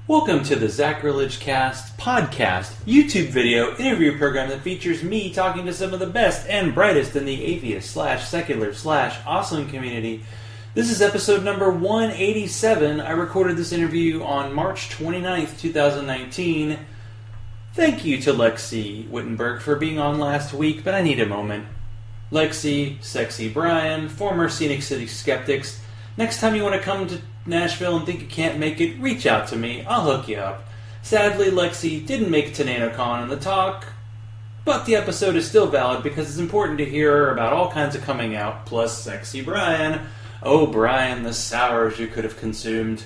Welcome to the Zachrilege Cast podcast, YouTube video interview program that features me talking to some of the best and brightest in the atheist / secular / awesome community. This is episode number 187. I recorded this interview on March 29th, 2019. Thank you to Lexi Wittenberg for being on last week, but I need a moment. Lexi, Sexy Brian, former Scenic City Skeptics. Next time you want to come to Nashville and think you can't make it, reach out to me. I'll hook you up. Sadly, Lexi didn't make it to Nanocon in the talk, but the episode is still valid because it's important to hear about all kinds of coming out, plus Sexy Brian. Oh, Brian, the sours you could have consumed.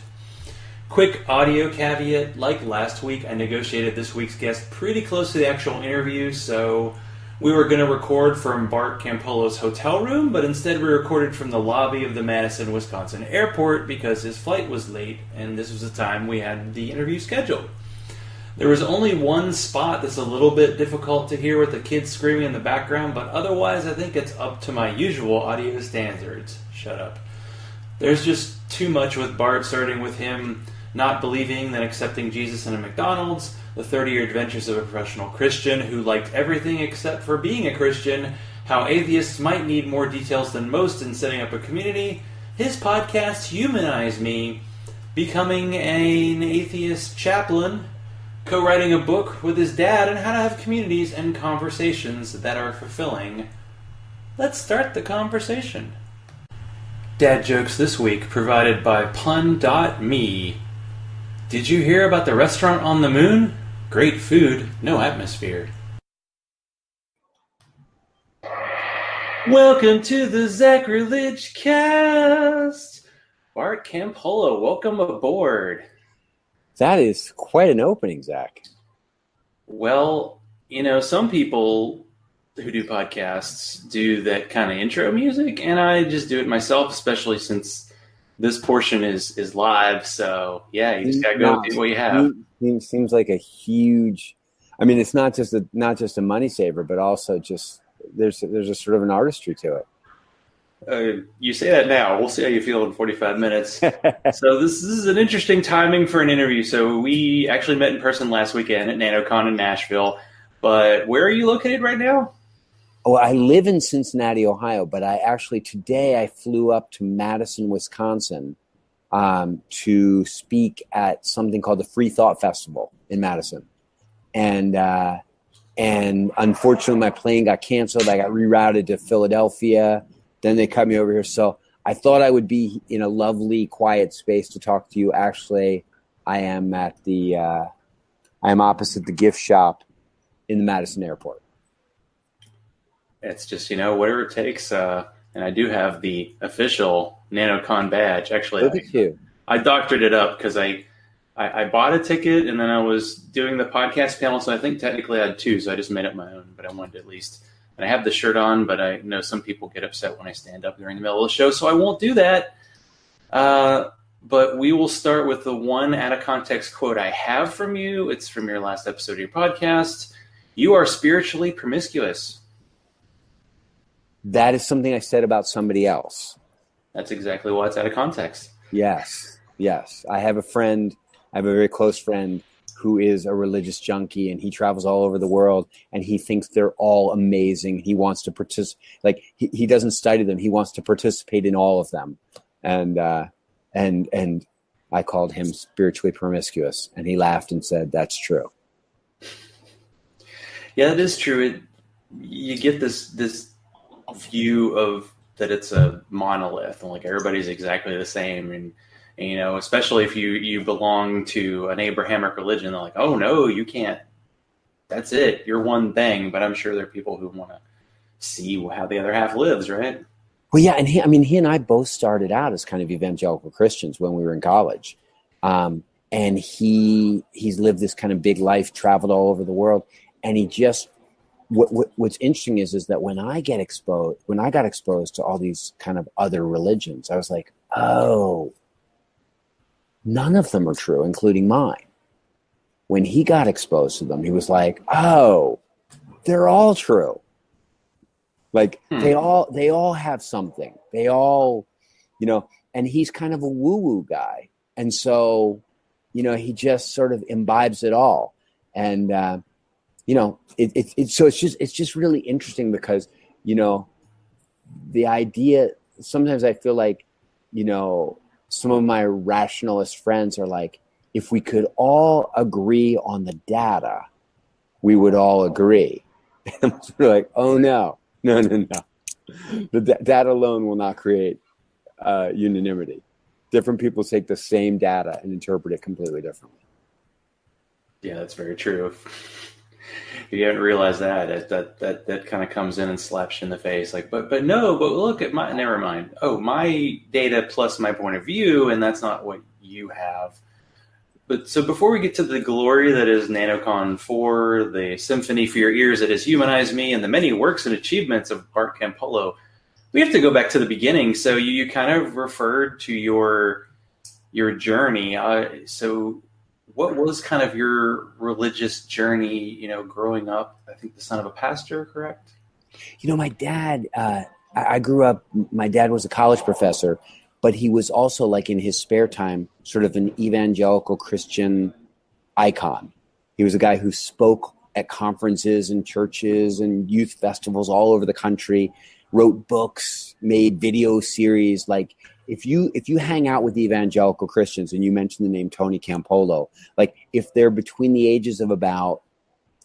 Quick audio caveat, like last week, I negotiated this week's guest pretty close to the actual interview, so we were going to record from Bart Campolo's hotel room, but instead we recorded from the lobby of the Madison, Wisconsin airport because his flight was late, and this was the time we had the interview scheduled. There was only one spot that's a little bit difficult to hear with the kids screaming in the background, but otherwise I think it's up to my usual audio standards. Shut up. There's just too much with Bart, starting with him not believing, then accepting Jesus in a McDonald's, the 30-year adventures of a professional Christian who liked everything except for being a Christian, how atheists might need more details than most in setting up a community, his podcast Humanize Me, becoming an atheist chaplain, co-writing a book with his dad, and how to have communities and conversations that are fulfilling. Let's start the conversation. Dad jokes this week provided by pun.me. Did you hear about the restaurant on the moon? Great food, no atmosphere. Welcome to the Zachrilege Cast! Bart Campolo, welcome aboard. That is quite an opening, Zach. Well, you know, some people who do podcasts do that kind of intro music, and I just do it myself, especially since this portion is live, so yeah, you just gotta go do what you have. Seems like a huge. I mean, it's not just a money saver, but also just there's a sort of an artistry to it. You say that now. We'll see how you feel in 45 minutes. So this is an interesting timing for an interview. So we actually met in person last weekend at Nanocon in Nashville. But where are you located right now? Oh, I live in Cincinnati, Ohio, but today I flew up to Madison, Wisconsin, to speak at something called the Free Thought Festival in Madison. And unfortunately my plane got canceled. I got rerouted to Philadelphia. Then they cut me over here. So I thought I would be in a lovely, quiet space to talk to you. Actually, I am opposite the gift shop in the Madison airport. It's just, whatever it takes. And I do have the official Nanocon badge. Actually, look at you. I doctored it up because I bought a ticket and then I was doing the podcast panel. So I think technically I had two. So I just made up my own, but I wanted to at least. And I have the shirt on, but I know some people get upset when I stand up during the middle of the show. So I won't do that. But we will start with the one out of context quote I have from you. It's from your last episode of your podcast. You are spiritually promiscuous. That is something I said about somebody else. That's exactly why it's out of context. Yes. I have a very close friend who is a religious junkie, and he travels all over the world, and he thinks they're all amazing. He wants to participate. Like he doesn't study them. He wants to participate in all of them. And I called him spiritually promiscuous, and he laughed and said, "That's true." Yeah, that is true. You get this view of that it's a monolith and like everybody's exactly the same, and especially if you belong to an Abrahamic religion, they're like, oh no, you can't, that's it, you're one thing. But I'm sure there are people who want to see how the other half lives, right? Well, yeah, and he and I both started out as kind of evangelical Christians when we were in college, and he's lived this kind of big life, traveled all over the world, and he just what's interesting is that when I got exposed to all these kind of other religions, I was like, oh, none of them are true, including mine. When he got exposed to them, he was like, oh, they're all true. Like they all have something. They all, and he's kind of a woo-woo guy. And so he just sort of imbibes it all. And, it's just really interesting because, the idea, sometimes I feel like, some of my rationalist friends are like, if we could all agree on the data, we would all agree. And I'm sort of like, oh, no. That alone will not create unanimity. Different people take the same data and interpret it completely differently. Yeah, that's very true. If you haven't realized that kind of comes in and slaps you in the face. Like, but look at never mind. Oh, my data plus my point of view, and that's not what you have. But so before we get to the glory that is Nanocon 4, the symphony for your ears that is Humanize Me, and the many works and achievements of Bart Campolo, we have to go back to the beginning. So you kind of referred to your journey. So what was kind of your religious journey, growing up? I think the son of a pastor, correct? My dad, I grew up, my dad was a college professor, but he was also, like, in his spare time, sort of an evangelical Christian icon. He was a guy who spoke at conferences and churches and youth festivals all over the country, wrote books, made video series. Like, if you hang out with evangelical Christians, and you mentioned the name Tony Campolo, like, if they're between the ages of about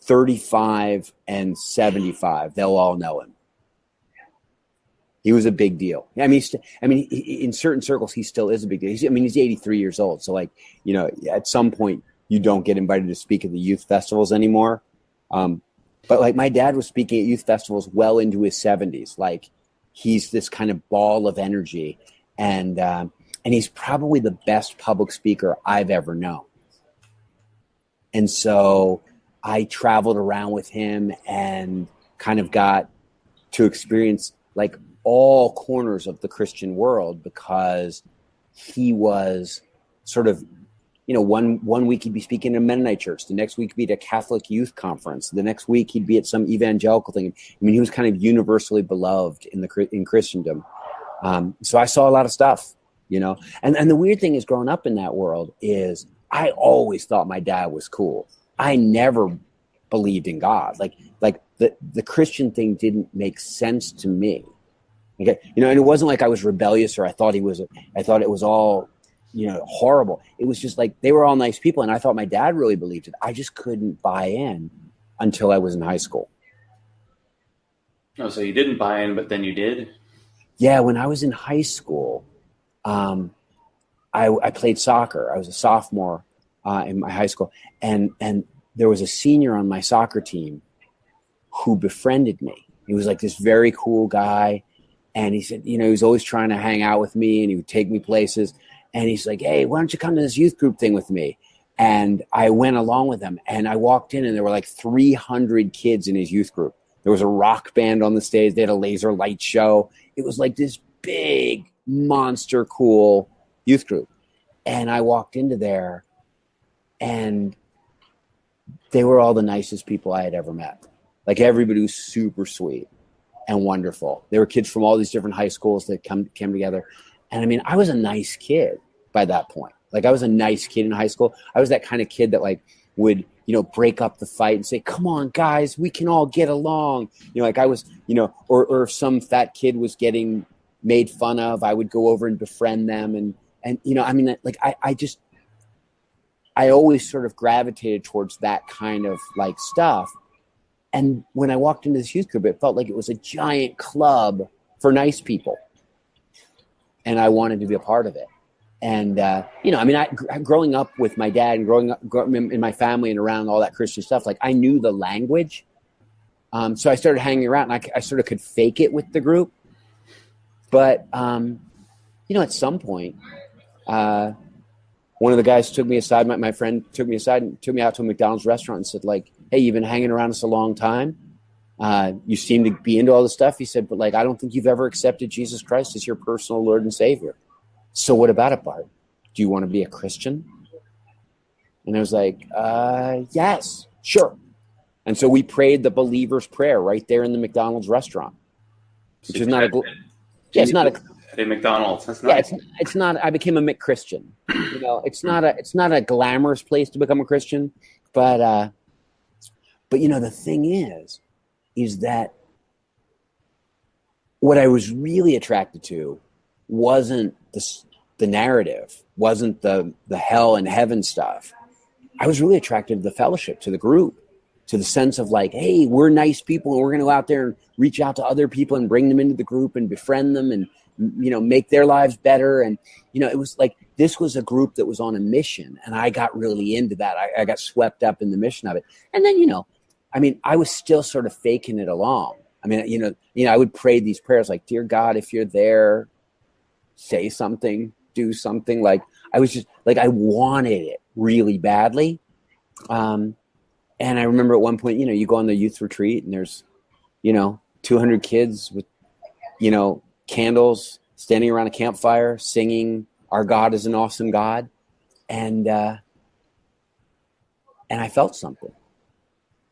35 and 75, they'll all know him. He was a big deal. I mean, in certain circles, he still is a big deal. He's 83 years old. So, like, at some point, you don't get invited to speak at the youth festivals anymore. But, like, my dad was speaking at youth festivals well into his 70s. Like, he's this kind of ball of energy. And he's probably the best public speaker I've ever known. And so I traveled around with him and kind of got to experience, like, all corners of the Christian world, because he was sort of, one week he'd be speaking in a Mennonite church, the next week he'd be at a Catholic youth conference, the next week he'd be at some evangelical thing. He was kind of universally beloved in Christendom. So I saw a lot of stuff, and the weird thing is, growing up in that world, is I always thought my dad was cool. I never believed in God. Like the Christian thing didn't make sense to me. Okay. And it wasn't like I was rebellious or I thought it was all, horrible. It was just like, they were all nice people. And I thought my dad really believed it. I just couldn't buy in until I was in high school. Oh, so you didn't buy in, but then you did? Yeah. When I was in high school, I played soccer. I was a sophomore in my high school. And there was a senior on my soccer team who befriended me. He was like this very cool guy. And he said, he was always trying to hang out with me, and he would take me places. And he's like, hey, why don't you come to this youth group thing with me? And I went along with him, and I walked in, and there were like 300 kids in his youth group. There was a rock band on the stage. They had a laser light show. It was like this big, monster, cool youth group. And I walked into there, and they were all the nicest people I had ever met. Like, everybody was super sweet and wonderful. There were kids from all these different high schools that came together. And I was a nice kid by that point. Like, I was a nice kid in high school. I was that kind of kid that, like, would, break up the fight and say, come on, guys, we can all get along. Like, I was, or if some fat kid was getting made fun of, I would go over and befriend them. And like, I always sort of gravitated towards that kind of, like, stuff. And when I walked into this youth group, it felt like it was a giant club for nice people. And I wanted to be a part of it. And, growing up with my dad and growing up in my family and around all that Christian stuff, like, I knew the language. So I started hanging around, and I sort of could fake it with the group. But, at some point, one of the guys took me aside, my friend took me aside and took me out to a McDonald's restaurant and said, like, hey, you've been hanging around us a long time. You seem to be into all this stuff. He said, but, like, I don't think you've ever accepted Jesus Christ as your personal Lord and Savior. So what about it, Bart? Do you want to be a Christian? And I was like, yes, sure. And so we prayed the believer's prayer right there in the McDonald's restaurant, which is not a, it's not a, At a McDonald's. That's Yeah, nice. it's not. I became a McChristian. It's not a glamorous place to become a Christian, but the thing is that what I was really attracted to wasn't the narrative, wasn't the hell and heaven stuff. I was really attracted to the fellowship, to the group, to the sense of like, hey, we're nice people and we're going to go out there and reach out to other people and bring them into the group and befriend them and, make their lives better. And, it was like, this was a group that was on a mission, and I got really into that. I got swept up in the mission of it. And then, I was still sort of faking it along. I would pray these prayers like, dear God, if you're there, say something, do something. Like, I was just like, I wanted it really badly. And I remember at one point, you go on the youth retreat and there's, 200 kids with, candles standing around a campfire singing, "Our God is an awesome God." And I felt something,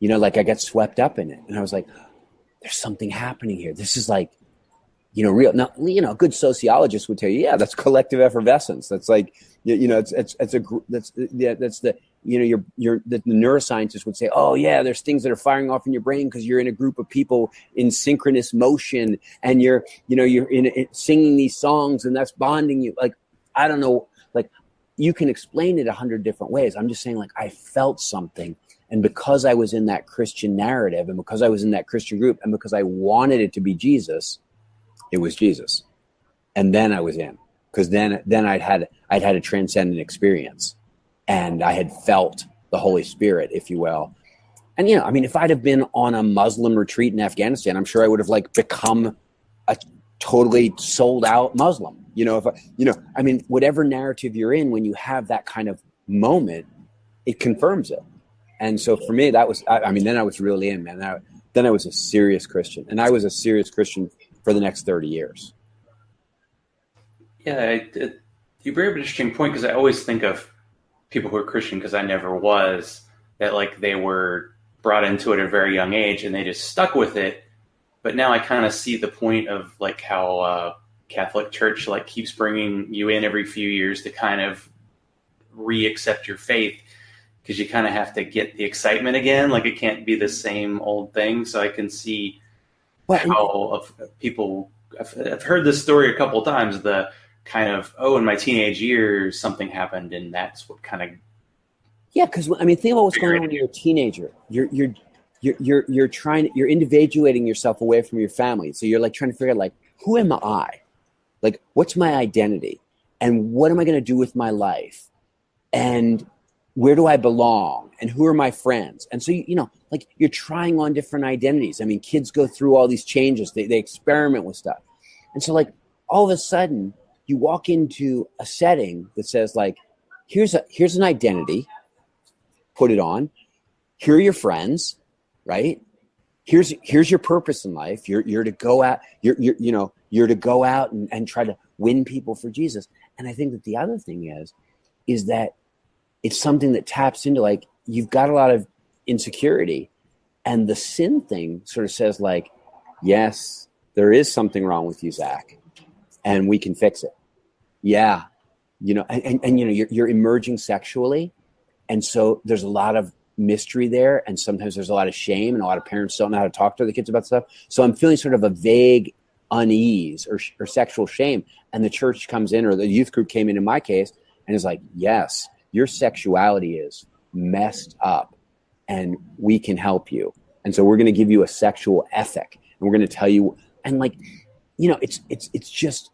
like I got swept up in it. And I was like, there's something happening here. This is like, real. Now, a good sociologist would tell you, yeah, that's collective effervescence. That's like, the neuroscientist would say, oh yeah, there's things that are firing off in your brain because you're in a group of people in synchronous motion, and you're singing these songs, and that's bonding you. Like, I don't know, like, you can explain it 100 different ways. I'm just saying, like, I felt something. And because I was in that Christian narrative, and because I was in that Christian group, and because I wanted it to be Jesus, it was Jesus. And then I was in, because then I'd had a transcendent experience, and I had felt the Holy Spirit, if you will. And, if I'd have been on a Muslim retreat in Afghanistan, I'm sure I would have become a totally sold out Muslim. Whatever narrative you're in, when you have that kind of moment, it confirms it. And so for me, that was, then I was really in, man. Then I was a serious Christian, and I was a serious Christian for the next 30 years. Yeah, you bring up an interesting point, because I always think of people who are Christian, because I never was, that like they were brought into it at a very young age and they just stuck with it. But now I kind of see the point of like how Catholic Church like keeps bringing you in every few years to kind of re-accept your faith, because you kind of have to get the excitement again. Like, it can't be the same old thing. So I can see how people, I've heard this story a couple of times, the kind of, in my teenage years, something happened, and that's what kind of. Yeah. Cause think about what's going on when you're a teenager. You're individuating yourself away from your family. So you're like trying to figure out, like, who am I? Like, what's my identity? And what am I going to do with my life? And where do I belong? And who are my friends? And so, you're trying on different identities. Kids go through all these changes. They experiment with stuff. And so, like, all of a sudden you walk into a setting that says, like, here's an identity, put it on. Here are your friends, right? Here's your purpose in life. You're to go out, you're to go out and try to win people for Jesus. And I think that the other thing is that it's something that taps into, like, you've got a lot of insecurity, and the sin thing sort of says, like, yes, there is something wrong with you, Zach, and we can fix it. Yeah. You're emerging sexually. And so there's a lot of mystery there. And sometimes there's a lot of shame, and a lot of parents don't know how to talk to the kids about stuff. So I'm feeling sort of a vague unease or sexual shame. And the church comes in, or the youth group came in my case, and is like, yes, your sexuality is messed up, and we can help you. And so we're going to give you a sexual ethic, and we're going to tell you, and like, it's just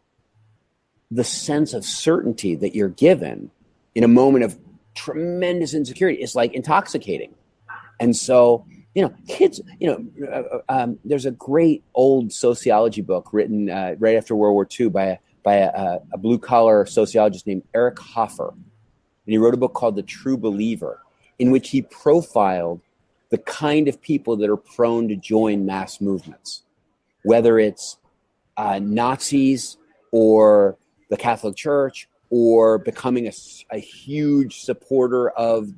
the sense of certainty that you're given in a moment of tremendous insecurity is like intoxicating. And so, kids, there's a great old sociology book written right after World War II by a blue collar sociologist named Eric Hoffer. And he wrote a book called The True Believer, in which he profiled the kind of people that are prone to join mass movements, whether it's Nazis or the Catholic Church, or becoming a huge supporter of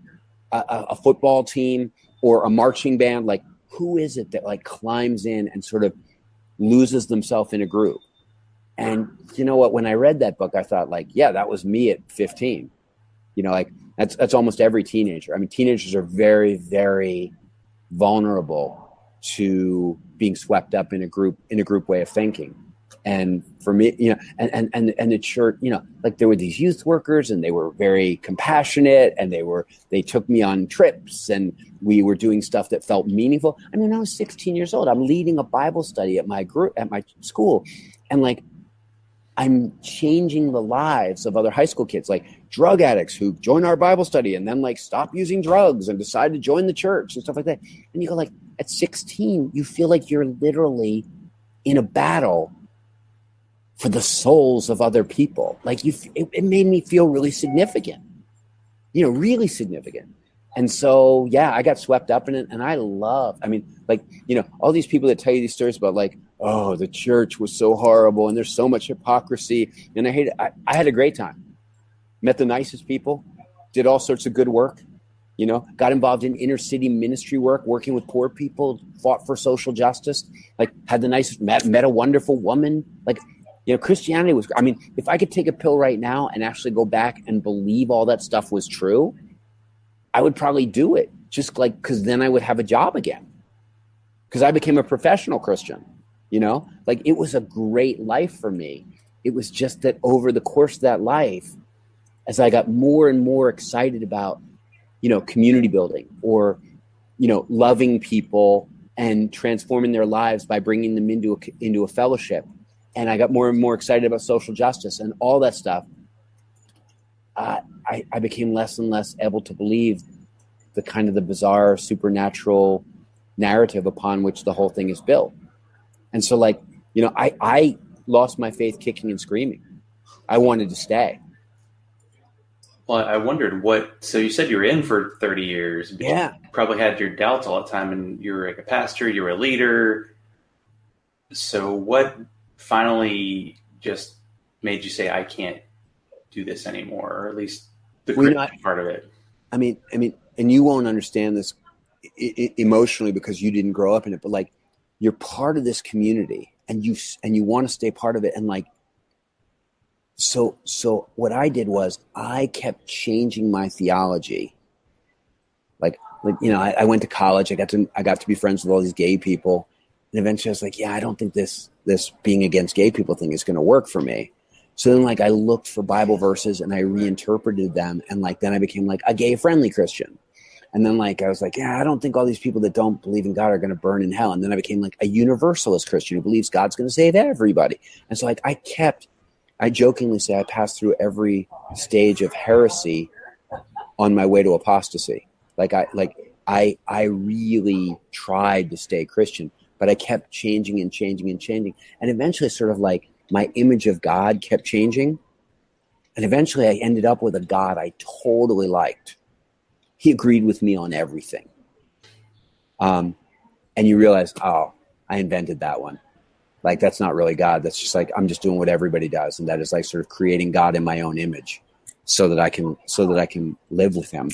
a football team or a marching band. Like, who is it that like climbs in and sort of loses themselves in a group? And you know what? When I read that book, I thought like, yeah, that was me at 15. You know, like that's almost every teenager. I mean, teenagers are very, very vulnerable to being swept up in a group way of thinking. And for me, you know, and the church, you know, like there were these youth workers and they were very compassionate and they took me on trips and we were doing stuff that felt meaningful. I mean, I was 16 years old. I'm leading a Bible study at my school. And like, I'm changing the lives of other high school kids, like drug addicts who join our Bible study and then like stop using drugs and decide to join the church and stuff like that. And you go like, at 16, you feel like you're literally in a battle for the souls of other people. Like it made me feel really significant, you know, really significant. And so, yeah, I got swept up in it. And I mean, like, you know, all these people that tell you these stories about like, oh, the church was so horrible and there's so much hypocrisy. And I hate it. I had a great time. Met the nicest people, did all sorts of good work, you know, got involved in inner city ministry work, working with poor people, fought for social justice, like had the nicest, met a wonderful woman. Like, you know, Christianity was, I mean, if I could take a pill right now and actually go back and believe all that stuff was true, I would probably do it just like, because then I would have a job again. Because I became a professional Christian, you know, like it was a great life for me. It was just that over the course of that life, as I got more and more excited about, you know, community building or, you know, loving people and transforming their lives by bringing them into a fellowship. And I got more and more excited about social justice and all that stuff. I became less and less able to believe the kind of the bizarre supernatural narrative upon which the whole thing is built. And so like, you know, I lost my faith kicking and screaming. I wanted to stay. Well, I wondered so you said you were in for 30 years. But yeah. You probably had your doubts all the time and you were like a pastor, you were a leader. So what finally just made you say, I can't do this anymore, or at least the Christian part of it? I mean, and you won't understand this emotionally because you didn't grow up in it, but like you're part of this community and you want to stay part of it. And like, so what I did was I kept changing my theology. Like, you know, I went to college, I got to be friends with all these gay people. And eventually I was like, yeah, I don't think this being against gay people thing is going to work for me. So then like I looked for Bible verses and I reinterpreted them. And like, then I became like a gay friendly Christian. And then like, I was like, yeah, I don't think all these people that don't believe in God are going to burn in hell. And then I became like a universalist Christian who believes God's going to save everybody. And so like, I jokingly say I passed through every stage of heresy on my way to apostasy. Like I really tried to stay Christian, but I kept changing and changing and changing. And eventually sort of like my image of God kept changing. And eventually I ended up with a God I totally liked. He agreed with me on everything. And you realize, oh, I invented that one. Like, that's not really God. That's just like, I'm just doing what everybody does. And that is like sort of creating God in my own image so that I can live with him.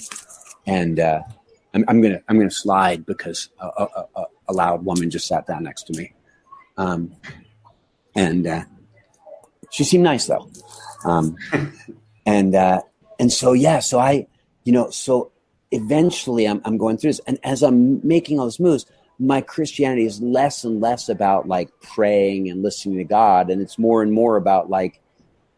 And I'm going to slide because a loud woman just sat down next to me. And she seemed nice though. And so, yeah, so I, you know, so eventually I'm going through this. And as I'm making all these moves, my Christianity is less and less about like praying and listening to God. And it's more and more about like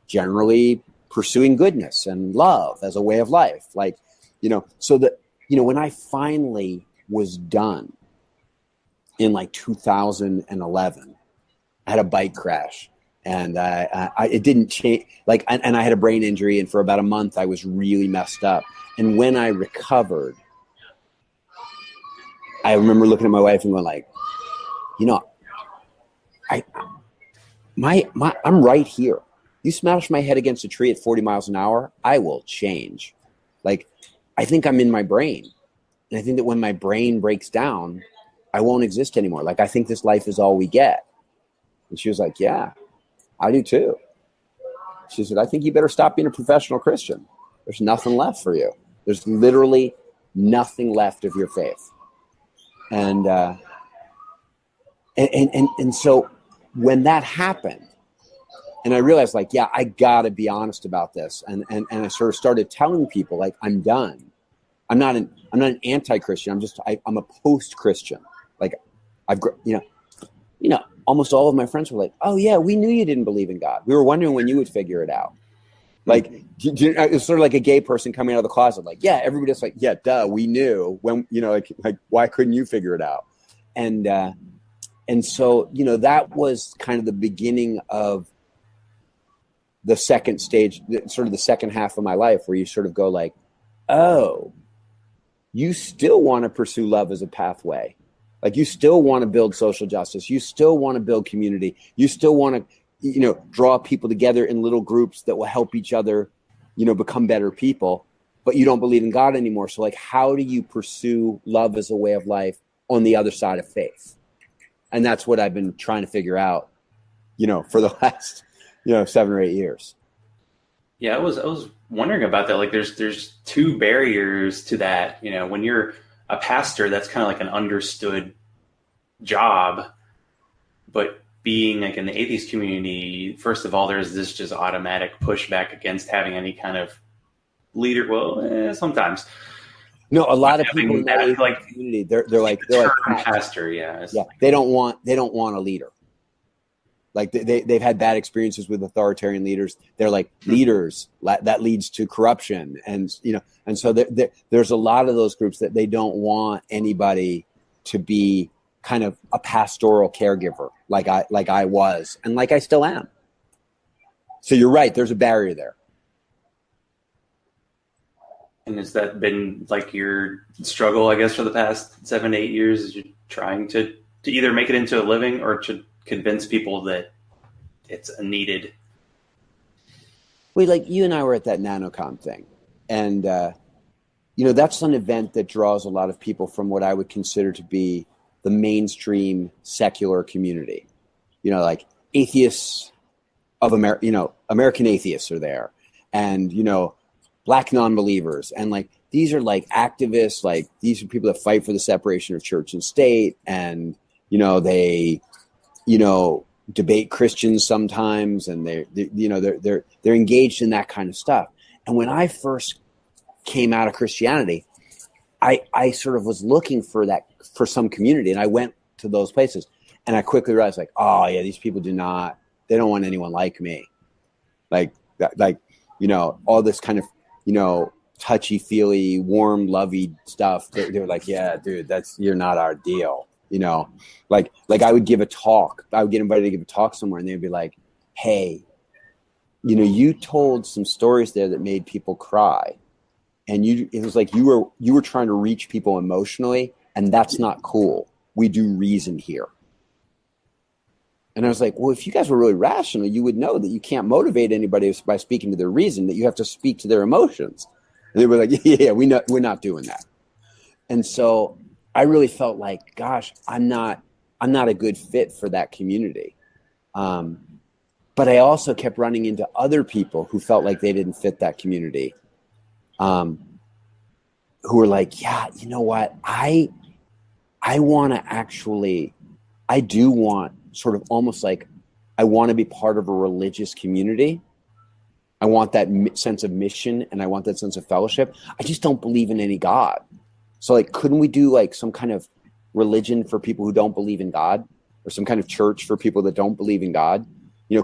generally pursuing goodness and love as a way of life. Like, you know, so that, you know, when I finally was done in like 2011, I had a bike crash and it didn't change. Like, and I had a brain injury, and for about a month I was really messed up. And when I recovered, I remember looking at my wife and going like, you know, I'm right here. You smash my head against a tree at 40 miles an hour, I will change. Like, I think I'm in my brain. And I think that when my brain breaks down, I won't exist anymore. Like, I think this life is all we get. And she was like, yeah, I do too. She said, I think you better stop being a professional Christian. There's nothing left for you. There's literally nothing left of your faith. And so when that happened, And I realized, like, yeah, I gotta be honest about this. And I sort of started telling people, like, I'm done. I'm not an anti-Christian. I'm a post-Christian. Like, almost all of my friends were like, oh yeah, we knew you didn't believe in God. We were wondering when you would figure it out. Like, it's sort of like a gay person coming out of the closet. Like, yeah, everybody's like, yeah, duh, we knew when, like why couldn't you figure it out? And so, that was kind of the beginning of the second stage, sort of the second half of my life, where you sort of go like, oh, you still want to pursue love as a pathway. Like, you still want to build social justice. You still want to build community. You still want to, draw people together in little groups that will help each other, become better people, but you don't believe in God anymore. So, like, how do you pursue love as a way of life on the other side of faith? And that's what I've been trying to figure out, for the last, 7 or 8 years. Yeah, I was wondering about that. Like, there's two barriers to that. When you're a pastor, that's kind of like an understood job, but being like in the atheist community, first of all, there's this just automatic pushback against having any kind of leader. Well, sometimes. No, a lot of people in the atheist community, they're like pastor. Yeah, they don't want a leader. Like, they've had bad experiences with authoritarian leaders. They're like, leaders, that leads to corruption. And, and so there's a lot of those groups that they don't want anybody to be kind of a pastoral caregiver like I was, and like I still am. So you're right. There's a barrier there. And has that been like your struggle, I guess, for the past 7 to 8 years? Is you're trying to either make it into a living or to convince people that it's a needed? Well, like, you and I were at that Nanocon thing, and that's an event that draws a lot of people from what I would consider to be the mainstream secular community. Like, atheists of American atheists are there, and Black non-believers, and like, these are like activists, like, these are people that fight for the separation of church and state, and they debate Christians sometimes, and they're engaged in that kind of stuff. And when I first came out of Christianity, I sort of was looking for some community, and I went to those places, and I quickly realized, like, oh yeah, these people they don't want anyone like me, like all this kind of touchy-feely, warm, lovey stuff. They were like, yeah, dude, you're not our deal. Like I would give a talk. I would get invited to give a talk somewhere, and they'd be like, hey, you told some stories there that made people cry. And it was like you were trying to reach people emotionally, and that's not cool. We do reason here. And I was like, well, if you guys were really rational, you would know that you can't motivate anybody by speaking to their reason, that you have to speak to their emotions. And they were like, yeah, we're not doing that. And so I really felt like, gosh, I'm not a good fit for that community. But I also kept running into other people who felt like they didn't fit that community. Who were like, yeah, you know what? I do want sort of almost like, I want to be part of a religious community. I want that sense of mission, and I want that sense of fellowship. I just don't believe in any God. So, like, couldn't we do like some kind of religion for people who don't believe in God, or some kind of church for people that don't believe in God?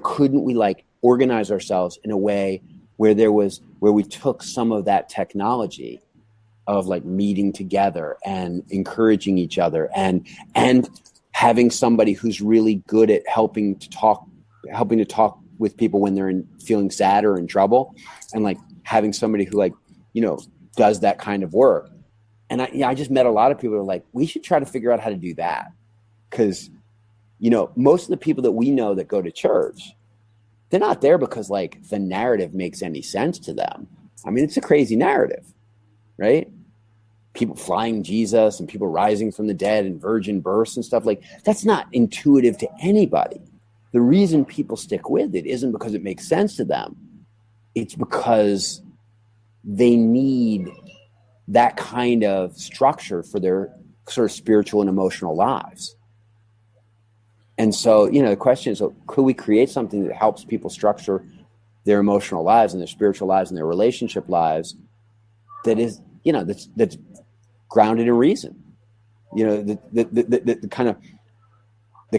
Couldn't we like organize ourselves in a way where we took some of that technology of like meeting together and encouraging each other and having somebody who's really good at helping to talk with people when they're feeling sad or in trouble, and like having somebody who does that kind of work. And I just met a lot of people who are like, we should try to figure out how to do that. Because, most of the people that we know that go to church, they're not there because like the narrative makes any sense to them. I mean, it's a crazy narrative, right? People flying Jesus and people rising from the dead and virgin births and stuff, like that's not intuitive to anybody. The reason people stick with it isn't because it makes sense to them. It's because they need that kind of structure for their sort of spiritual and emotional lives. And so, the question is, could we create something that helps people structure their emotional lives and their spiritual lives and their relationship lives that is, that's grounded in reason, that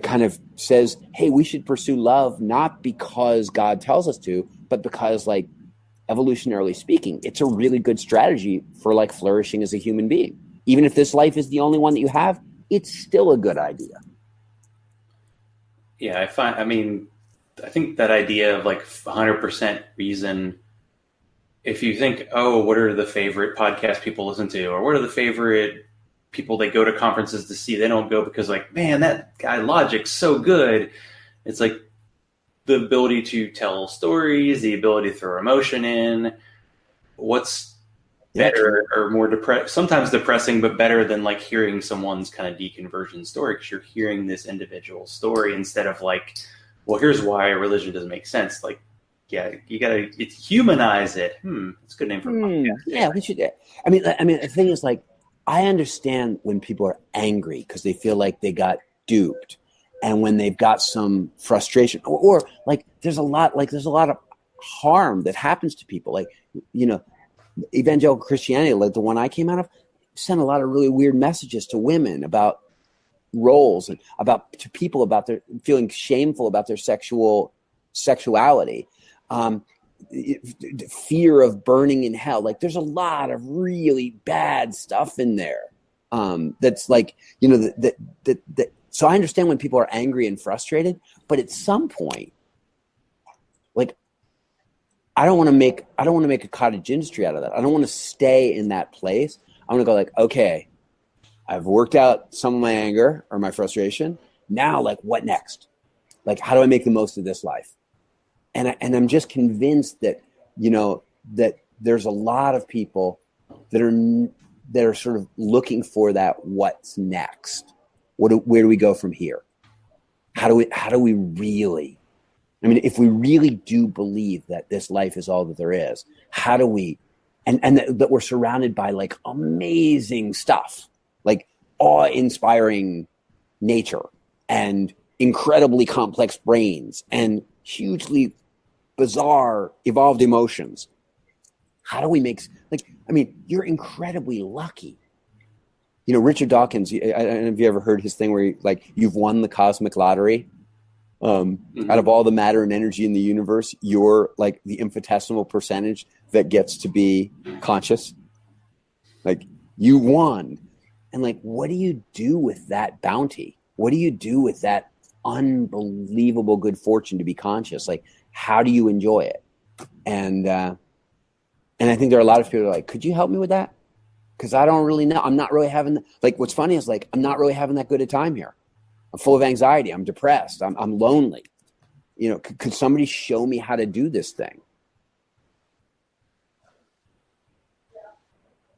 kind of says, hey, we should pursue love, not because God tells us to, but because, like, evolutionarily speaking, it's a really good strategy for, like, flourishing as a human being. Even if this life is the only one that you have, it's still a good idea. Yeah, I think that idea of, like, 100% reason, if you think, oh, what are the favorite podcasts people listen to, or what are the favorite people they go to conferences to see, they don't go because, like, man, that guy Logic's so good. It's like the ability to tell stories, the ability to throw emotion in. What's better or more sometimes depressing, but better than, like, hearing someone's kind of deconversion story, because you're hearing this individual story instead of, like, well, here's why religion doesn't make sense. Like, yeah, you gotta humanize it. It's a good name for a podcast. Yeah, we should. I mean, the thing is, like, I understand when people are angry because they feel like they got duped, and when they've got some frustration, or like there's a lot of harm that happens to people. Like, evangelical Christianity, like the one I came out of, sent a lot of really weird messages to women about roles and to people about their feeling shameful about their sexuality, fear of burning in hell. Like, there's a lot of really bad stuff in there. That's like, so I understand when people are angry and frustrated, but at some point, like, I don't want to make a cottage industry out of that. I don't want to stay in that place. I'm going to go, like, okay, I've worked out some of my anger or my frustration. Now, like, what next? Like, how do I make the most of this life? And I'm just convinced that, that there's a lot of people that are sort of looking for that what's next. Where do we go from here? How do we really, I mean, if we really do believe that this life is all that there is, how do we, and that we're surrounded by, like, amazing stuff, like awe-inspiring nature and incredibly complex brains and hugely bizarre evolved emotions. How do we make, like, I mean, you're incredibly lucky. Richard Dawkins, I don't know if you ever heard his thing where you've won the cosmic lottery. Out of all the matter and energy in the universe, you're like the infinitesimal percentage that gets to be conscious. Like, you won. And, like, what do you do with that bounty? What do you do with that unbelievable good fortune to be conscious? Like, how do you enjoy it? And I think there are a lot of people who are like, could you help me with that? Because I don't really know. I'm not really having, like, what's funny is, like, I'm not really having that good a time here. I'm full of anxiety. I'm depressed. I'm lonely. Could somebody show me how to do this thing?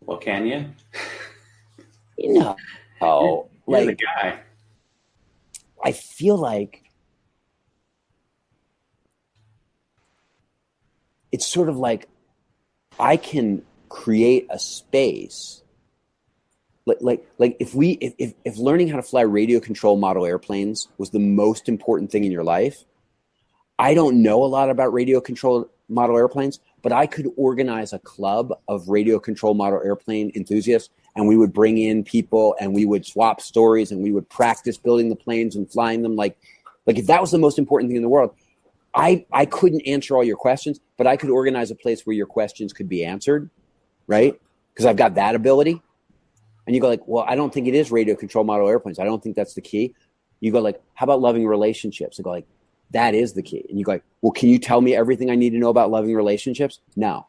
Well, can you? Oh, you're the guy. I feel like it's sort of like I can create a space. Like if learning how to fly radio control model airplanes was the most important thing in your life, I don't know a lot about radio control model airplanes, but I could organize a club of radio control model airplane enthusiasts, and we would bring in people and we would swap stories and we would practice building the planes and flying them. Like if that was the most important thing in the world, I couldn't answer all your questions, but I could organize a place where your questions could be answered, right? Because I've got that ability. And you go, like, well, I don't think it is radio control model airplanes. I don't think that's the key. You go, like, how about loving relationships? I go, like, that is the key. And you go, like, well, can you tell me everything I need to know about loving relationships? No.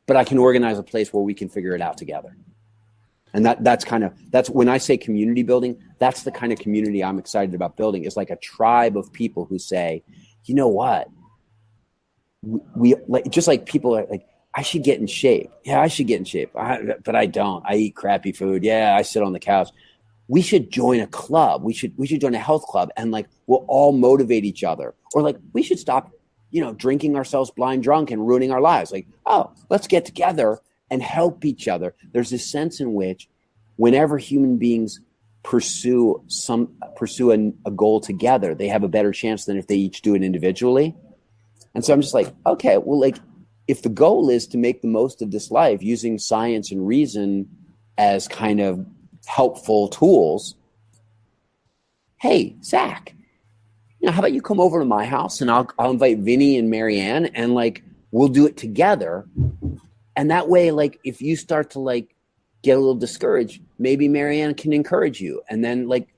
But I can organize a place where we can figure it out together. And that's when I say community building, that's the kind of community I'm excited about building. It's like a tribe of people who say, you know what? We like, just like people are like, I should get in shape. Yeah, I should get in shape. But I don't. I eat crappy food. Yeah, I sit on the couch. We should join a club. We should join a health club, and, like, we'll all motivate each other. Or, like, we should stop, drinking ourselves blind drunk and ruining our lives. Like, oh, let's get together and help each other. There's this sense in which whenever human beings pursue a goal together, they have a better chance than if they each do it individually. And so I'm just like, okay, well, like, if the goal is to make the most of this life using science and reason as kind of helpful tools, hey, Zach, how about you come over to my house and I'll invite Vinny and Marianne and like we'll do it together. And that way, like, if you start to like get a little discouraged, maybe Marianne can encourage you. And then like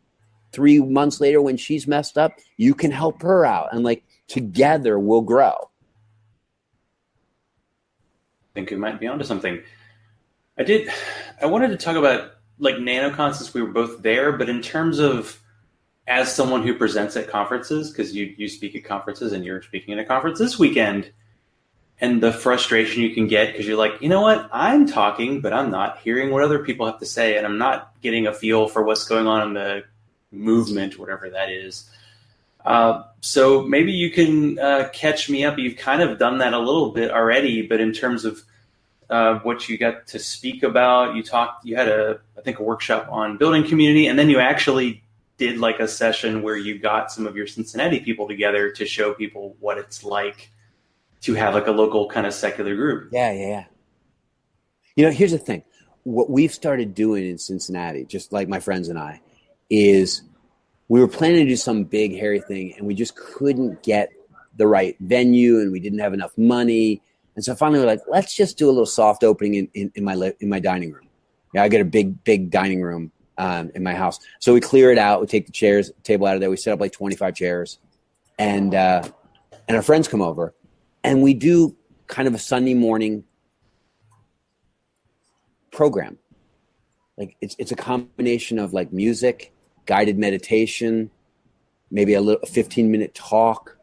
3 months later when she's messed up, you can help her out. And like together we'll grow. I think we might be onto something. I wanted to talk about like Nanocon since we were both there, but in terms of as someone who presents at conferences, because you speak at conferences and you're speaking at a conference this weekend, and the frustration you can get because you're like, you know what, I'm talking, but I'm not hearing what other people have to say, and I'm not getting a feel for what's going on in the movement, whatever that is. So maybe you can catch me up. You've kind of done that a little bit already, but in terms of what you got to speak about, you had I think a workshop on building community, and then you actually did like a session where you got some of your Cincinnati people together to show people what it's like to have like a local kind of secular group. Yeah. Here's the thing. What we've started doing in Cincinnati, just like my friends and I, is we were planning to do some big, hairy thing, and we just couldn't get the right venue, and we didn't have enough money. And so finally we're like, let's just do a little soft opening in my dining room. Yeah, I got a big dining room in my house. So we clear it out. We take the table out of there. We set up like 25 chairs, and our friends come over, and we do kind of a Sunday morning program. Like it's a combination of like music, guided meditation, maybe a 15-minute talk.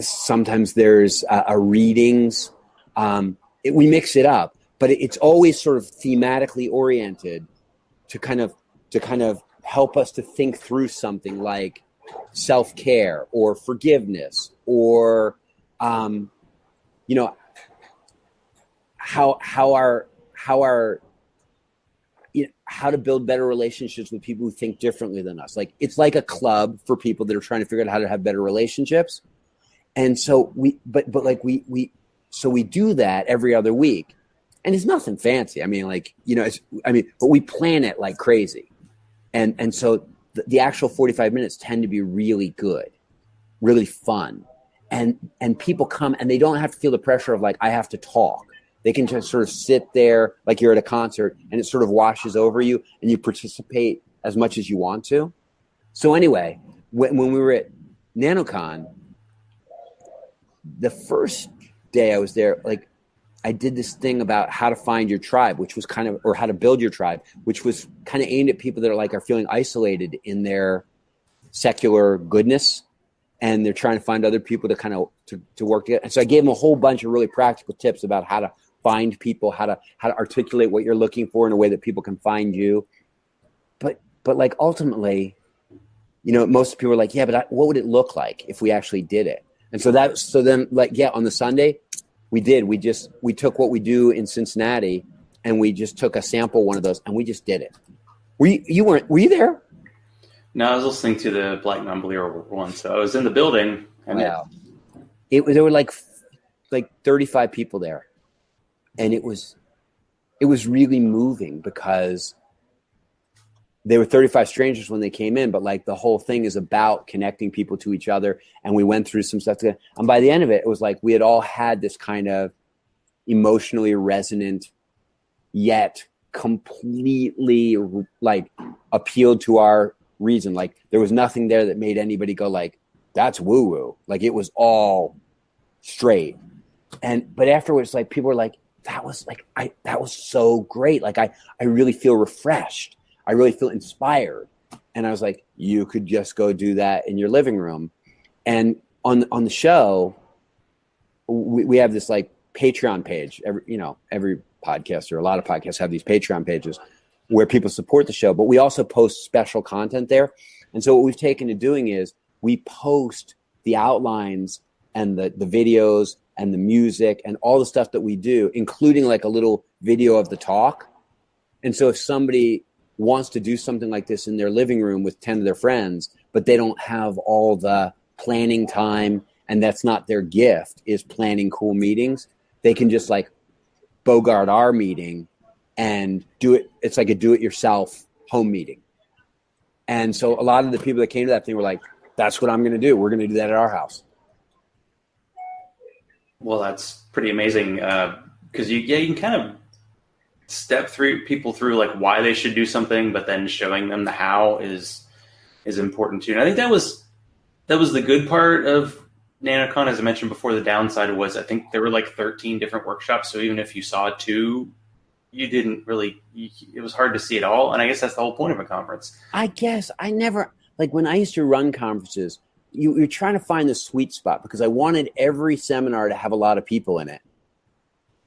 Sometimes there's readings. We mix it up, but it's always sort of thematically oriented to kind of help us to think through something like self-care or forgiveness or how to build better relationships with people who think differently than us. Like it's like a club for people that are trying to figure out how to have better relationships. And so we do that every other week, and it's nothing fancy. I mean, but we plan it like crazy. And so the actual 45 minutes tend to be really good, really fun. And people come and they don't have to feel the pressure of like, I have to talk. They can just sort of sit there like you're at a concert, and it sort of washes over you and you participate as much as you want to. So anyway, when we were at Nanocon, the first day I was there, like I did this thing about how to find your tribe, which was or how to build your tribe, which was kind of aimed at people that are feeling isolated in their secular goodness. And they're trying to find other people to kind of to work together. And so I gave them a whole bunch of really practical tips about how to find people, how to articulate what you're looking for in a way that people can find you. But like ultimately, most people are like, yeah, but what would it look like if we actually did it? And so then on the Sunday we took what we do in Cincinnati and we just took a sample one of those and we just did it. Were you there? No, I was listening to the Black Non-Believer one, so I was in the building. And wow. There were like 35 people there, and it was really moving because they were 35 strangers when they came in, but like the whole thing is about connecting people to each other, and we went through some stuff together. And by the end of it, it was like we had all had this kind of emotionally resonant, yet completely like appealed to our reason. Like there was nothing there that made anybody go like, that's woo woo. Like it was all straight. But afterwards, like people were like, that was so great. Like I really feel refreshed. I really feel inspired. And I was like, you could just go do that in your living room. And on the show, we have this like Patreon page. Every podcast or a lot of podcasts have these Patreon pages where people support the show, but we also post special content there. And so what we've taken to doing is we post the outlines and the videos and the music and all the stuff that we do, including like a little video of the talk. And so if somebody wants to do something like this in their living room with 10 of their friends, but they don't have all the planning time, and that's not their gift, is planning cool meetings. They can just like bogart our meeting and do it. It's like a do-it-yourself home meeting. And so a lot of the people that came to that thing were like, that's what I'm going to do. We're going to do that at our house. Well, that's pretty amazing, because you can kind of step people through like why they should do something, but then showing them the how is important too. And I think that was the good part of Nanocon. As I mentioned before, the downside was I think there were like 13 different workshops. So even if you saw 2, you didn't really, it was hard to see it all. And I guess that's the whole point of a conference. I guess I never, like when I used to run conferences, you're trying to find the sweet spot, because I wanted every seminar to have a lot of people in it.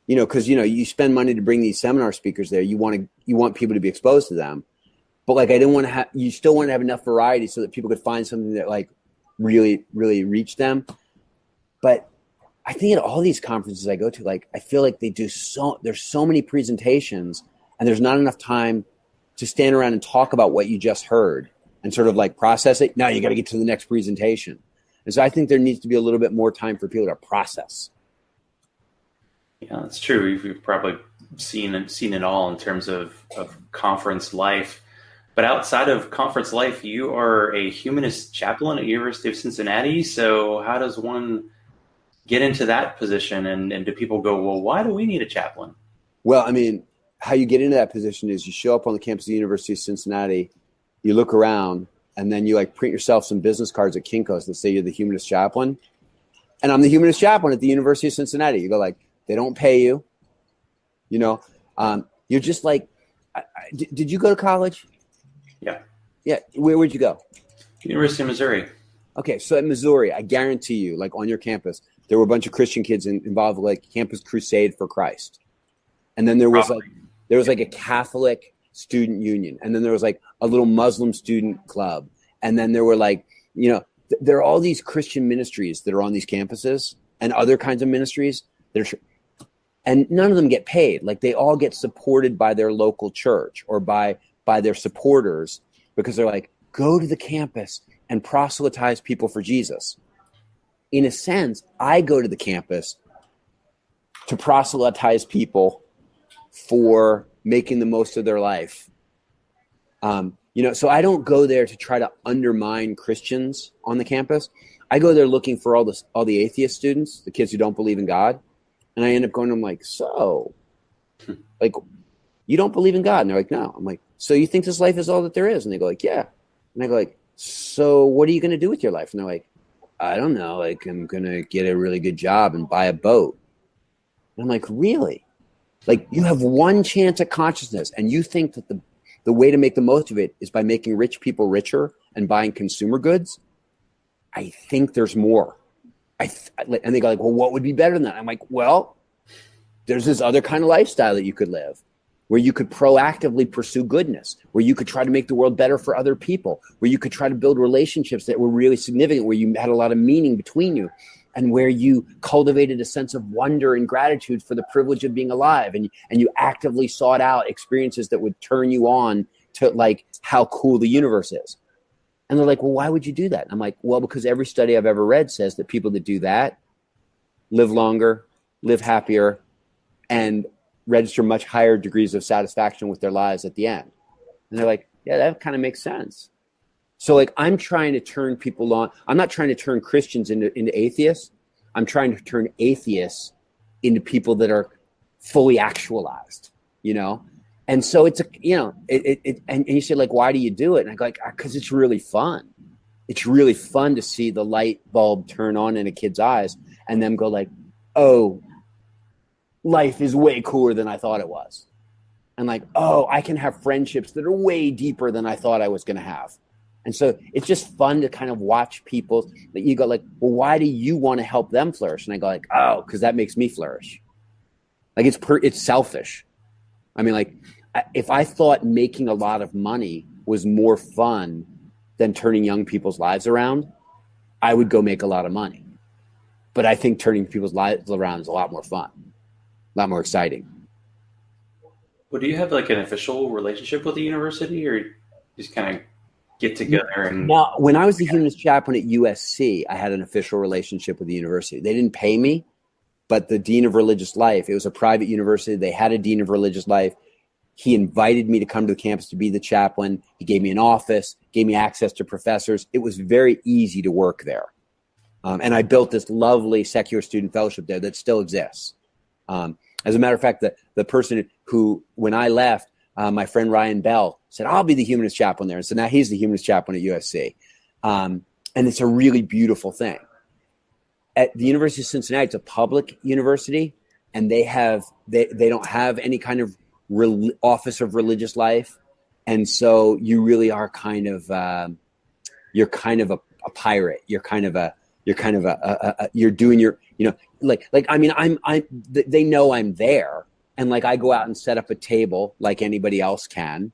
Because, you spend money to bring these seminar speakers there. You want people to be exposed to them. But like, I didn't want to have, you still want to have enough variety so that people could find something that like really, really reached them. But I think at all these conferences I go to, like, I feel like there's so many presentations, and there's not enough time to stand around and talk about what you just heard and sort of like process it. Now you got to get to the next presentation. And so I think there needs to be a little bit more time for people to process. Yeah, that's true. You've probably seen it all in terms of conference life. But outside of conference life, you are a humanist chaplain at University of Cincinnati. So how does one get into that position? And do people go, well, why do we need a chaplain? Well, I mean, how you get into that position is you show up on the campus of the University of Cincinnati, you look around, and then you like print yourself some business cards at Kinko's that say you're the humanist chaplain. And I'm the humanist chaplain at the University of Cincinnati. You go like, they don't pay you. You're just like, did you go to college? Yeah. Yeah. Where'd you go? University of Missouri. Okay. So at Missouri, I guarantee you, like on your campus, there were a bunch of Christian kids involved with like Campus Crusade for Christ. And then there was like a Catholic student union. And then there was like a little Muslim student club. And then there were like, there are all these Christian ministries that are on these campuses and other kinds of ministries that are, and none of them get paid. Like they all get supported by their local church or by their supporters, because they're like, go to the campus and proselytize people for Jesus. In a sense, I go to the campus to proselytize people for making the most of their life. So I don't go there to try to undermine Christians on the campus. I go there looking for all the atheist students, the kids who don't believe in God. And I end up going to them like, so, like, you don't believe in God? And they're like, no. I'm like, so you think this life is all that there is? And they go like, yeah. And I go like, so what are you going to do with your life? And they're like, I don't know. Like, I'm going to get a really good job and buy a boat. And I'm like, really? Like, you have one chance at consciousness, and you think that the way to make the most of it is by making rich people richer and buying consumer goods? I think there's more. And they go like, well, what would be better than that? I'm like, well, there's this other kind of lifestyle that you could live, where you could proactively pursue goodness, where you could try to make the world better for other people, where you could try to build relationships that were really significant, where you had a lot of meaning between you, and where you cultivated a sense of wonder and gratitude for the privilege of being alive. And you actively sought out experiences that would turn you on to like how cool the universe is. And they're like, well, why would you do that? I'm like, well, because every study I've ever read says that people that do that live longer, live happier, and register much higher degrees of satisfaction with their lives at the end. And they're like, yeah, that kind of makes sense. So like, I'm trying to turn people on. I'm not trying to turn Christians into atheists. I'm trying to turn atheists into people that are fully actualized, And so it's and you say like, why do you do it? And I go like, because it's really fun. It's really fun to see the light bulb turn on in a kid's eyes and them go like, oh, life is way cooler than I thought it was. And like, oh, I can have friendships that are way deeper than I thought I was going to have. And so it's just fun to kind of watch people that you go like, well, why do you want to help them flourish? And I go like, oh, because that makes me flourish. Like it's selfish. I mean, like, if I thought making a lot of money was more fun than turning young people's lives around, I would go make a lot of money. But I think turning people's lives around is a lot more fun, a lot more exciting. Well, do you have like an official relationship with the university, or just kind of get together and? Now, when I was the humanist chaplain at USC, I had an official relationship with the university. They didn't pay me, but the dean of religious life, it was a private university. They had a dean of religious life. He invited me to come to the campus to be the chaplain. He gave me an office, gave me access to professors. It was very easy to work there. And I built this lovely secular student fellowship there that still exists. As a matter of fact, the person who, when I left, my friend Ryan Bell said, I'll be the humanist chaplain there. And so now he's the humanist chaplain at USC. And it's a really beautiful thing. At the University of Cincinnati, it's a public university, and they don't have any kind of office of religious life. And so you really are kind of a pirate. You're doing your, they know I'm there. And like, I go out and set up a table like anybody else can,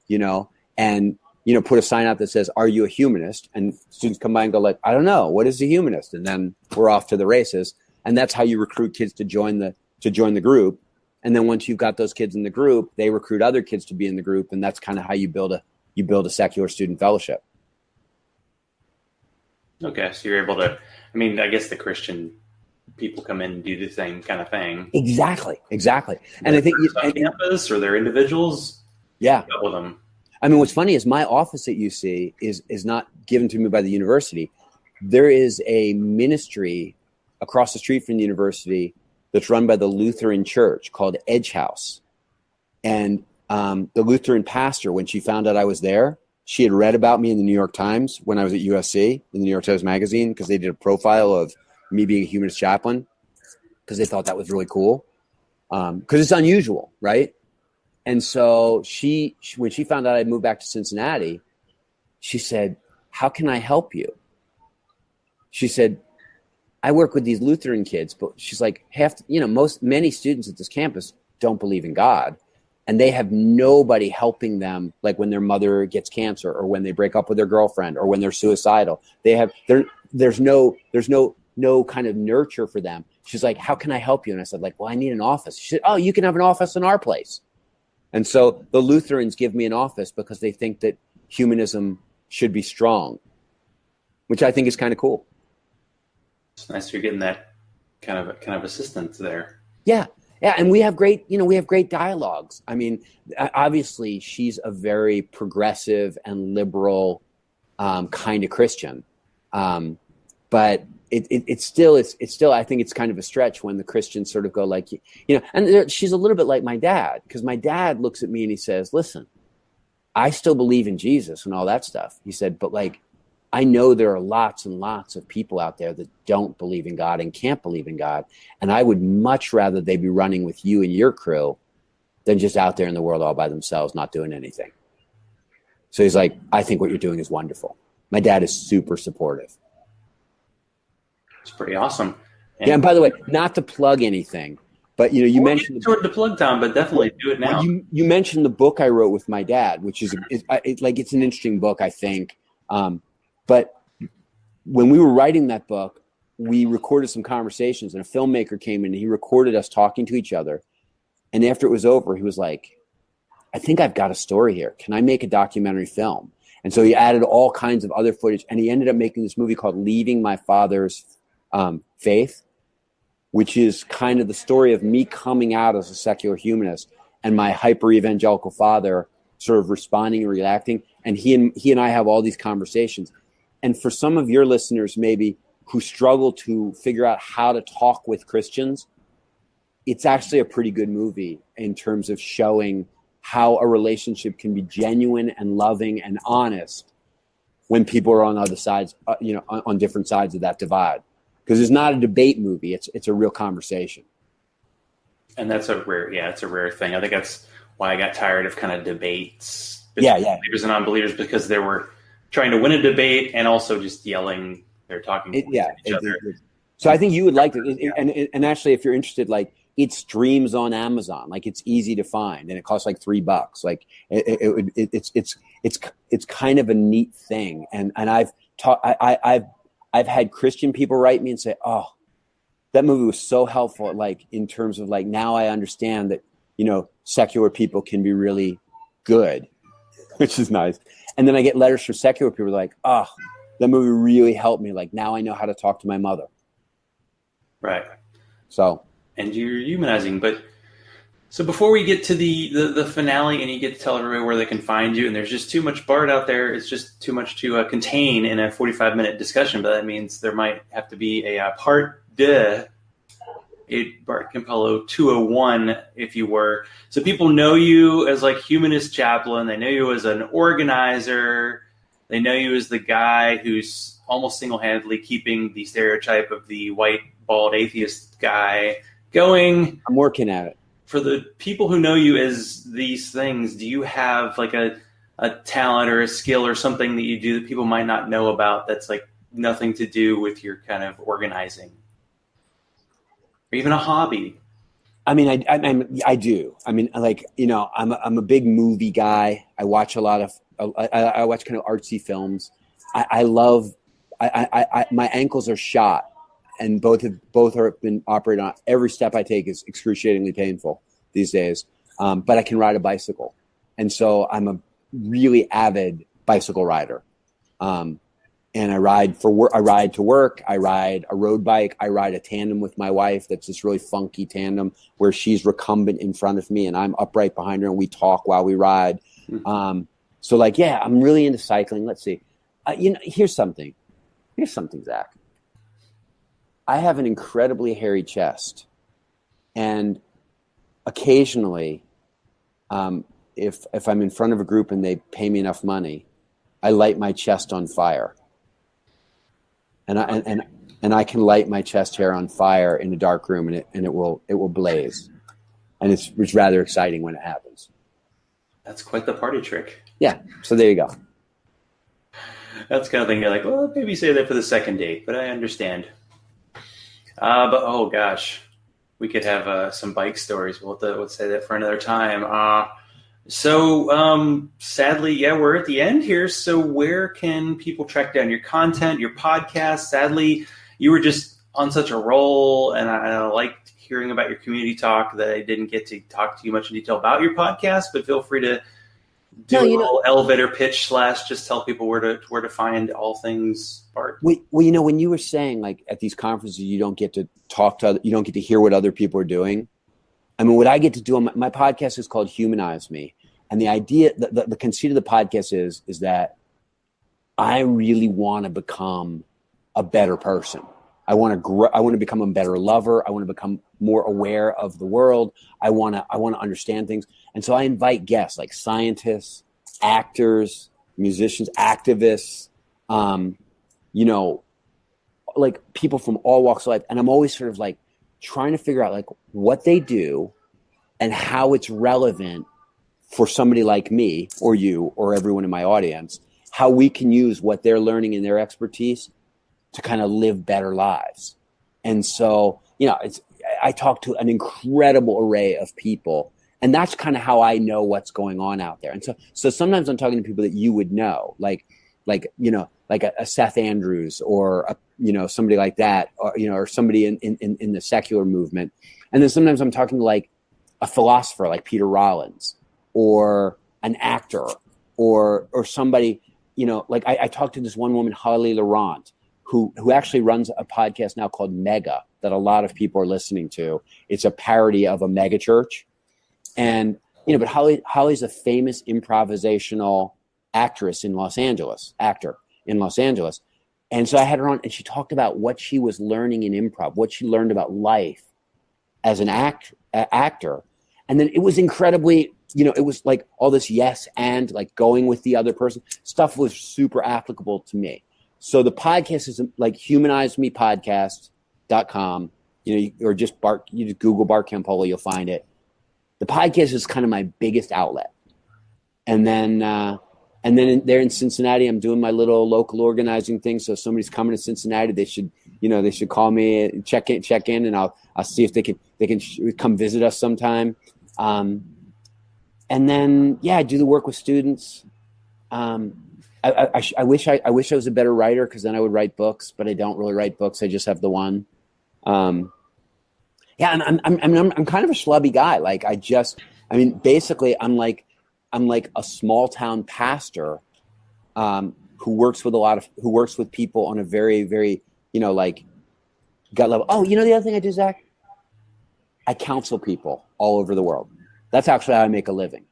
and, put a sign out that says, are you a humanist? And students come by and go like, I don't know. What is a humanist? And then we're off to the races. And that's how you recruit kids to join the group. And then once you've got those kids in the group, they recruit other kids to be in the group. And that's kind of how you build a secular student fellowship. Okay. So you're able to, I guess the Christian people come in and do the same kind of thing. Exactly. And I think on campus, or they're individuals. Yeah. With them. What's funny is my office at UC is not given to me by the university. There is a ministry across the street from the university that's run by the Lutheran Church called Edge House. And the Lutheran pastor, when she found out I was there, she had read about me in the New York Times when I was at USC, in the New York Times Magazine, because they did a profile of me being a humanist chaplain, because they thought that was really cool. Because it's unusual, right? And so when she found out I moved back to Cincinnati, she said, how can I help you? She said, I work with these Lutheran kids, but she's like, many students at this campus don't believe in God, and they have nobody helping them, like when their mother gets cancer, or when they break up with their girlfriend, or when they're suicidal. There's no kind of nurture for them. She's like, how can I help you? And I said, well, I need an office. She said, oh, you can have an office in our place. And so the Lutherans give me an office because they think that humanism should be strong, which I think is kind of cool. It's nice you're getting that kind of assistance there. Yeah. And we have great dialogues. Obviously she's a very progressive and liberal kind of Christian. But it's still, I think it's kind of a stretch when the Christians sort of go like, and she's a little bit like my dad, because my dad looks at me and he says, listen, I still believe in Jesus and all that stuff. He said, but I know there are lots and lots of people out there that don't believe in God and can't believe in God. And I would much rather they be running with you and your crew than just out there in the world all by themselves, not doing anything. So he's like, I think what you're doing is wonderful. My dad is super supportive. It's pretty awesome. And by the way, not to plug anything, but you mentioned toward the plug time, but definitely do it now. You mentioned the book I wrote with my dad, which is it's an interesting book, I think. But when we were writing that book, we recorded some conversations, and a filmmaker came in and he recorded us talking to each other. And after it was over, he was like, I think I've got a story here. Can I make a documentary film? And so he added all kinds of other footage, and he ended up making this movie called Leaving My Father's Faith, which is kind of the story of me coming out as a secular humanist and my hyper evangelical father sort of responding and reacting. And he and I have all these conversations. And for some of your listeners, maybe, who struggle to figure out how to talk with Christians, it's actually a pretty good movie in terms of showing how a relationship can be genuine and loving and honest when people are on other sides, on different sides of that divide. Because it's not a debate movie; it's a real conversation. And that's it's a rare thing. I think that's why I got tired of kind of debates. Believers and unbelievers, because they were trying to win a debate and also just yelling. They're talking to each other. So I think you would like it. And actually, if you're interested, it streams on Amazon. It's easy to find, and it costs $3. It's kind of a neat thing. And I've had Christian people write me and say, oh, that movie was so helpful. In terms of now I understand that secular people can be really good, which is nice. And then I get letters from secular people like, oh, that movie really helped me. Like, now I know how to talk to my mother. Right. So. And you're humanizing. But so before we get to the finale and you get to tell everybody where they can find you, and there's just too much Bart out there, it's just too much to contain in a 45-minute discussion. But that means there might have to be a part deux, a Bart Campolo 201, if you were. So people know you as like humanist chaplain. They know you as an organizer. They know you as the guy who's almost single-handedly keeping the stereotype of the white, bald atheist guy going. I'm working at it. For the people who know you as these things, do you have like a talent or a skill or something that you do that people might not know about that's like nothing to do with your kind of organizing? Or even a hobby? I mean, I do. I mean, like, I'm a big movie guy. I watch a lot of, I watch kind of artsy films. I love, my ankles are shot, and both have been operated on. Every step I take is excruciatingly painful these days. But I can ride a bicycle. And so I'm a really avid bicycle rider. And I ride for work. I ride to work. I ride a road bike. I ride a tandem with my wife. That's this really funky tandem where she's recumbent in front of me and I'm upright behind her, and we talk while we ride. So like, yeah, I'm really into cycling. Let's see. Here's something, Zach. I have an incredibly hairy chest, and occasionally, if I'm in front of a group and they pay me enough money, I light my chest on fire. And I can light my chest hair on fire in a dark room, and it will blaze, and it's rather exciting when it happens. That's quite the party trick. Yeah. So there you go. That's the kind of thing you're like, well, maybe save that for the second date, but I understand. But oh gosh, we could have some bike stories. We'll say that for another time. So sadly, yeah, we're at the end here. So where can people track down your content, your podcast? Sadly, you were just on such a roll, and I liked hearing about your community talk that I didn't get to talk to you much in detail about your podcast, but feel free to do a little elevator pitch / just tell people where to find all things Bart. Well, when you were saying like at these conferences, you don't get to talk to, you don't get to hear what other people are doing. I mean, what I get to do on my podcast is called Humanize Me. And the idea, the conceit of the podcast is that I really want to become a better person. I want to grow. I want to become a better lover. I want to become more aware of the world. I want to understand things. And so I invite guests like scientists, actors, musicians, activists, like people from all walks of life. And I'm always sort of like trying to figure out like what they do and how it's relevant for somebody like me or you or everyone in my audience, how we can use what they're learning and their expertise to kind of live better lives. And so, I talk to an incredible array of people, and that's kind of how I know what's going on out there. And so sometimes I'm talking to people that you would know, like a Seth Andrews or somebody like that, or somebody in the secular movement. And then sometimes I'm talking to like a philosopher like Peter Rollins, or an actor, or somebody, like I talked to this one woman, Holly Laurent, who actually runs a podcast now called Mega that a lot of people are listening to. It's a parody of a mega church. And, but Holly's a famous improvisational actor in Los Angeles. And so I had her on, and she talked about what she was learning in improv, what she learned about life as an actor. And then it was incredibly, it was like all this yes and like going with the other person. Stuff was super applicable to me. So the podcast is like humanizemepodcast.com, or just Bart, you just Google Bart Campolo, you'll find it. The podcast is kind of my biggest outlet. And then there in Cincinnati, I'm doing my little local organizing thing. So if somebody's coming to Cincinnati, they should call me, check in, and I'll see if they can come visit us sometime. And then, I do the work with students. I wish I was a better writer, because then I would write books, but I don't really write books. I just have the one. Yeah, and I'm kind of a schlubby guy. Like basically, I'm like a small town pastor who works with people on a very, very, like gut level. Oh, the other thing I do, Zach, I counsel people all over the world. That's actually how I make a living.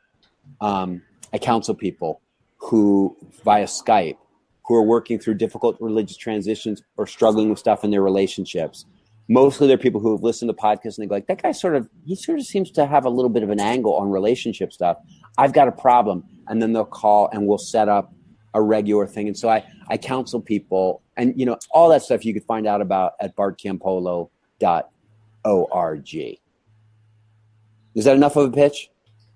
I counsel people who via Skype who are working through difficult religious transitions or struggling with stuff in their relationships. Mostly they're people who have listened to podcasts and they go like, that guy sort of seems to have a little bit of an angle on relationship stuff. I've got a problem. And then they'll call and we'll set up a regular thing. And so I counsel people, and all that stuff you could find out about at bartcampolo.org. Is that enough of a pitch?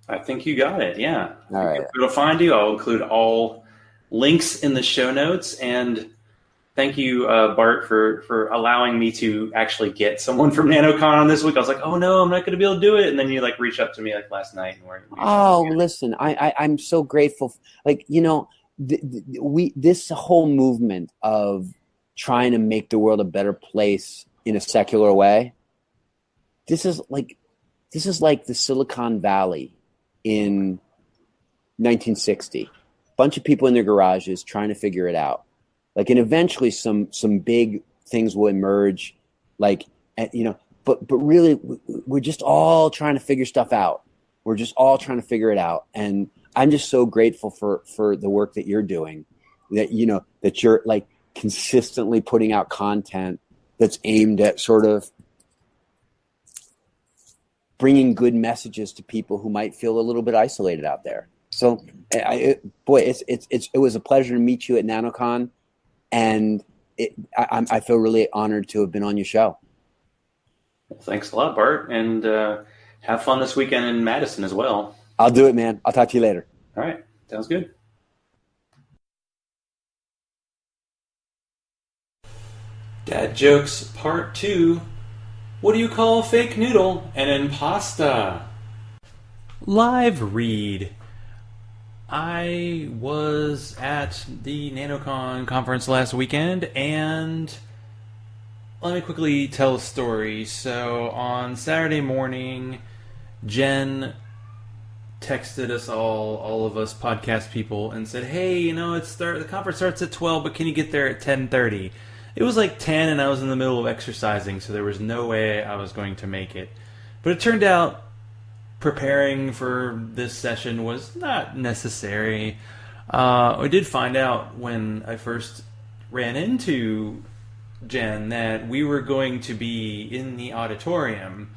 I think you got it. Yeah. All right. It'll find you. I'll include all links in the show notes. And thank you, Bart, for allowing me to actually get someone from Nanocon on this week. I was like, oh no, I'm not going to be able to do it. And then you reached out to me last night. And listen, I'm so grateful. This whole movement of trying to make the world a better place in a secular way. This is like the Silicon Valley in 1960. Bunch of people in their garages trying to figure it out. And eventually some big things will emerge, but really we're just all trying to figure stuff out. We're just all trying to figure it out. And I'm just so grateful for the work that you're doing, that you're consistently putting out content that's aimed at sort of bringing good messages to people who might feel a little bit isolated out there. So, it was a pleasure to meet you at Nanocon, and I feel really honored to have been on your show. Well, thanks a lot, Bart, and have fun this weekend in Madison as well. I'll do it, man. I'll talk to you later. All right, sounds good. Dad Jokes Part 2. What do you call fake noodle and impasta? Live read. I was at the Nanocon conference last weekend, and let me quickly tell a story. So on Saturday morning, Jen texted us all of us podcast people, and said, hey, the conference starts at 12, but can you get there at 10:30? It was 10 and I was in the middle of exercising, so there was no way I was going to make it. But it turned out preparing for this session was not necessary. I did find out when I first ran into Jen that we were going to be in the auditorium.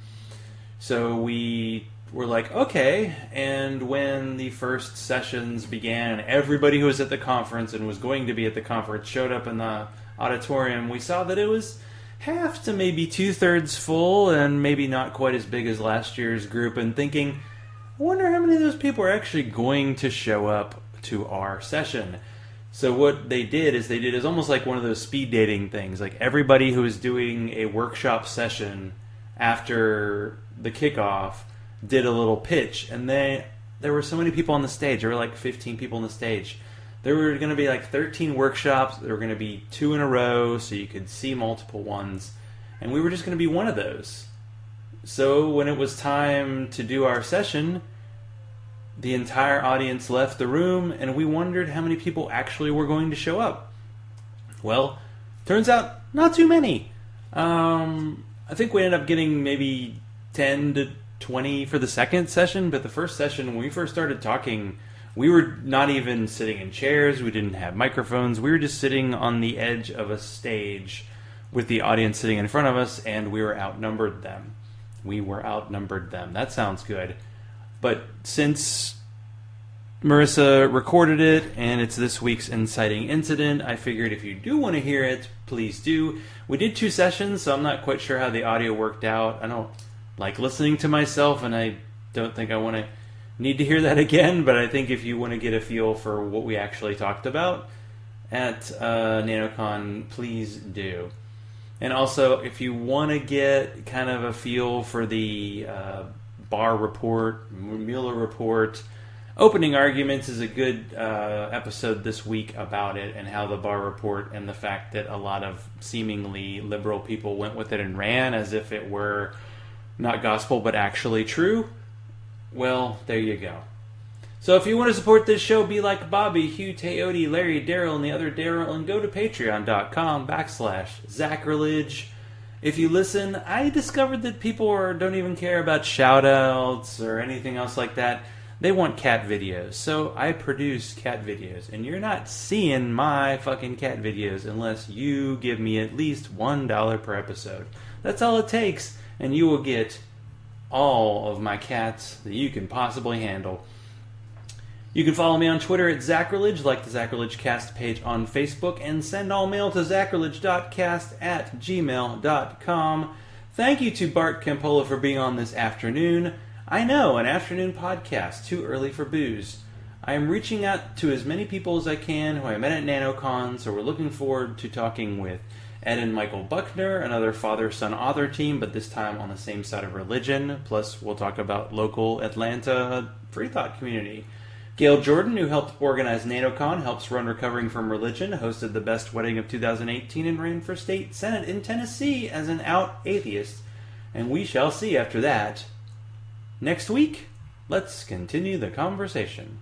So we were like, okay. And when the first sessions began, everybody who was at the conference and was going to be at the conference showed up in the auditorium. We saw that it was half to maybe 2/3 full, and maybe not quite as big as last year's group, and thinking, I wonder how many of those people are actually going to show up to our session. So what they did is almost like one of those speed dating things. Everybody who was doing a workshop session after the kickoff did a little pitch, and there were so many people on the stage. There were 15 people on the stage. There were going to be 13 workshops. There were going to be 2 in a row, so you could see multiple ones. And we were just going to be one of those. So when it was time to do our session, the entire audience left the room, and we wondered how many people actually were going to show up. Well, turns out not too many. I think we ended up getting maybe 10 to 20 for the second session, but the first session, when we first started talking, we were not even sitting in chairs. We didn't have microphones. We were just sitting on the edge of a stage with the audience sitting in front of us, and we were outnumbered them. That sounds good. But since Marissa recorded it, and it's this week's Inciting Incident, I figured if you do want to hear it, please do. We did 2 sessions, so I'm not quite sure how the audio worked out. I don't like listening to myself, and I don't think I need to hear that again, but I think if you want to get a feel for what we actually talked about at Nanocon, please do. And also, if you want to get kind of a feel for the bar report, Mueller report, Opening Arguments is a good episode this week about it, and how the bar report and the fact that a lot of seemingly liberal people went with it and ran as if it were not gospel but actually true, well, there you go. So if you want to support this show, be like Bobby, Hugh, Teody, Larry, Daryl, and the other Daryl, and go to patreon.com/Zachrilege. If you listen, I discovered that people don't even care about shout-outs or anything else like that. They want cat videos. So I produce cat videos. And you're not seeing my fucking cat videos unless you give me at least $1 per episode. That's all it takes. And you will get all of my cats that you can possibly handle. You can follow me on Twitter at Zachrilege, like the Zachrilege Cast page on Facebook, and send all mail to zachrilege.cast@gmail.com. Thank you to Bart Campolo for being on this afternoon. I know, an afternoon podcast, too early for booze. I am reaching out to as many people as I can who I met at Nanocon, so we're looking forward to talking with Ed and Michael Buckner, another father-son author team, but this time on the same side of religion. Plus, we'll talk about local Atlanta freethought community. Gail Jordan, who helped organize Nanocon, helps run Recovering from Religion, hosted the Best Wedding of 2018, and ran for state senate in Tennessee as an out atheist. And we shall see after that. Next week, let's continue the conversation.